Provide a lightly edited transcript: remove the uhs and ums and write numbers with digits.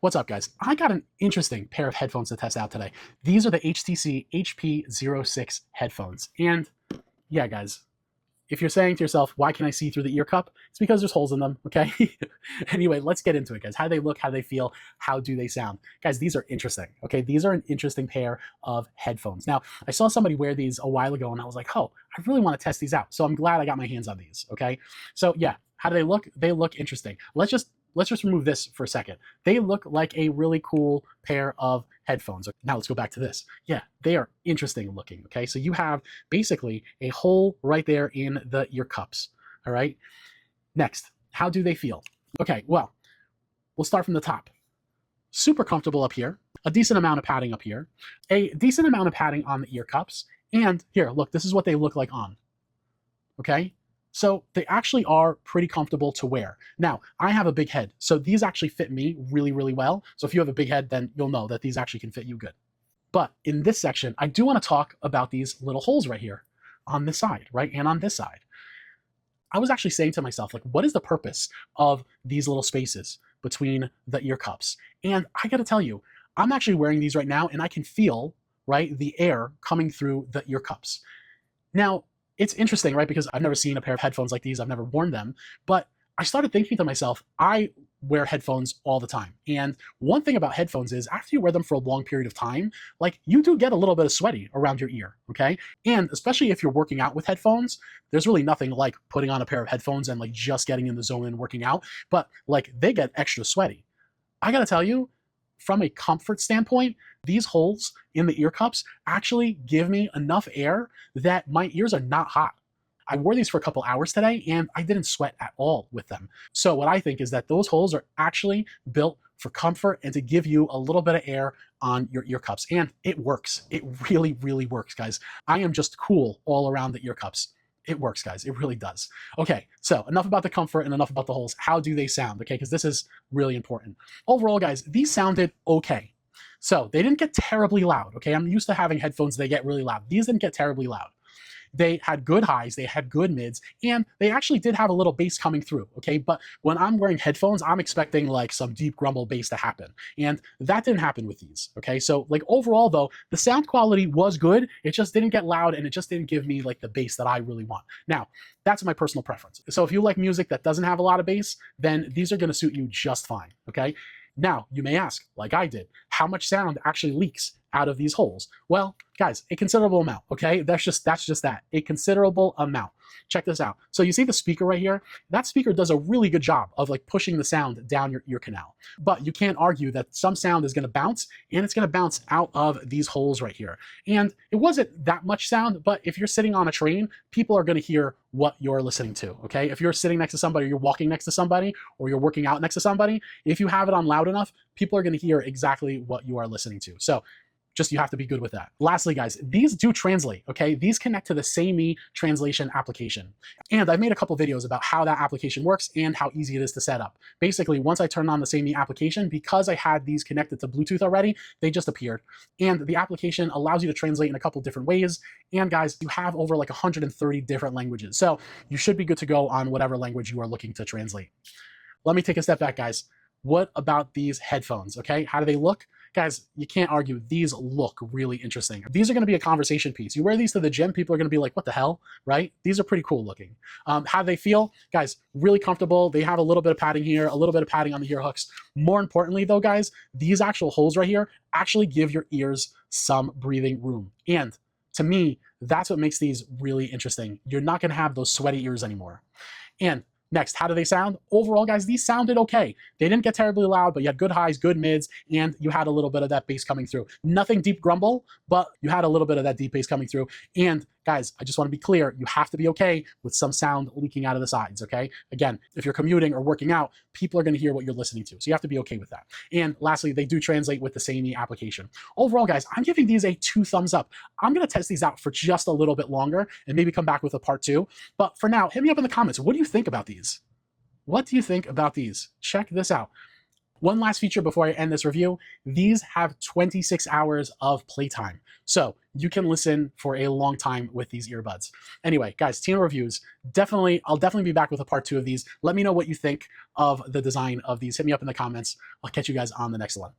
What's up, guys? I got an interesting pair of headphones to test out today. These are the HTC HP06 headphones. And yeah, guys, if you're saying to yourself, why can I see through the ear cup? It's because there's holes in them, okay? Anyway, let's get into it, guys. How do they look? How do they feel? How do they sound? Guys, these are interesting, okay? These are an interesting pair of headphones. Now, I saw somebody wear these a while ago, and I was like, oh, I really want to test these out. So I'm glad I got my hands on these, okay? So yeah, how do they look? They look interesting. Let's just remove this for a second. They look like a really cool pair of headphones. Now let's go back to this. Yeah, they are interesting looking, okay? So you have basically a hole right there in the ear cups, all right? Next, how do they feel? Okay, well, we'll start from the top. Super comfortable up here, a decent amount of padding up here, a decent amount of padding on the ear cups, and here, look, this is what they look like on, okay? So they actually are pretty comfortable to wear. Now, I have a big head, so these actually fit me really, really well. So if you have a big head, then you'll know that these actually can fit you good. But in this section, I do want to talk about these little holes right here on this side, right? And on this side. I was actually saying to myself, like, what is the purpose of these little spaces between the ear cups? And I got to tell you, I'm actually wearing these right now, and I can feel, right, the air coming through the ear cups. Now, it's interesting, right? Because I've never seen a pair of headphones like these. I've never worn them. But I started thinking to myself, I wear headphones all the time. And one thing about headphones is after you wear them for a long period of time, like you do get a little bit of sweaty around your ear, okay? And especially if you're working out with headphones, there's really nothing like putting on a pair of headphones and like just getting in the zone and working out. But like they get extra sweaty. I gotta tell you, from a comfort standpoint, these holes in the ear cups actually give me enough air that my ears are not hot. I wore these for a couple hours today and I didn't sweat at all with them. So what I think is that those holes are actually built for comfort and to give you a little bit of air on your ear cups. And it works. It really, really works, guys. I am just cool all around the ear cups. It works, guys. It really does. Okay, so enough about the comfort and enough about the holes. How do they sound? Okay, because this is really important. Overall, guys, these sounded okay. So they didn't get terribly loud, okay? I'm used to having headphones, they get really loud. These didn't get terribly loud. They had good highs, they had good mids, and they actually did have a little bass coming through, okay? But when I'm wearing headphones, I'm expecting like some deep grumble bass to happen. And that didn't happen with these, okay? So like overall though, the sound quality was good, it just didn't get loud and it just didn't give me like the bass that I really want. Now, that's my personal preference. So if you like music that doesn't have a lot of bass, then these are gonna suit you just fine, okay? Now, you may ask, like I did, how much sound actually leaks out of these holes? Well, guys, a considerable amount, okay? That's just that, a considerable amount. Check this out. So you see the speaker right here? That speaker does a really good job of like pushing the sound down your ear canal. But you can't argue that some sound is gonna bounce and it's gonna bounce out of these holes right here. And it wasn't that much sound, but if you're sitting on a train, people are gonna hear what you're listening to, okay? If you're sitting next to somebody, or you're walking next to somebody, or you're working out next to somebody, if you have it on loud enough, people are gonna hear exactly what you are listening to. So just you have to be good with that. Lastly, guys, these do translate, okay? These connect to the SameMe translation application. And I've made a couple videos about how that application works and how easy it is to set up. Basically, once I turned on the SameMe application, because I had these connected to Bluetooth already, they just appeared. And the application allows you to translate in a couple different ways. And guys, you have over like 130 different languages. So you should be good to go on whatever language you are looking to translate. Let me take a step back, guys. What about these headphones, okay? How do they look? Guys, you can't argue, these look really interesting. These are gonna be a conversation piece. You wear these to the gym, people are gonna be like, what the hell, right? These are pretty cool looking. How do they feel? Guys, really comfortable. They have a little bit of padding here, a little bit of padding on the ear hooks. More importantly though, guys, these actual holes right here actually give your ears some breathing room. And to me, that's what makes these really interesting. You're not gonna have those sweaty ears anymore. And next, how do they sound? Overall, guys, these sounded okay. They didn't get terribly loud, but you had good highs, good mids, and you had a little bit of that bass coming through. Nothing deep grumble, but you had a little bit of that deep bass coming through. And guys, I just want to be clear, you have to be okay with some sound leaking out of the sides, okay? Again, if you're commuting or working out, people are going to hear what you're listening to. So you have to be okay with that. And lastly, they do translate with the SameMe application. Overall, guys, I'm giving these a 2 thumbs up. I'm going to test these out for just a little bit longer and maybe come back with a part 2. But for now, hit me up in the comments. What do you think about these? What do you think about these? Check this out. One last feature before I end this review, these have 26 hours of playtime. So you can listen for a long time with these earbuds. Anyway, guys, Tino reviews. I'll definitely be back with a part 2 of these. Let me know what you think of the design of these. Hit me up in the comments. I'll catch you guys on the next one.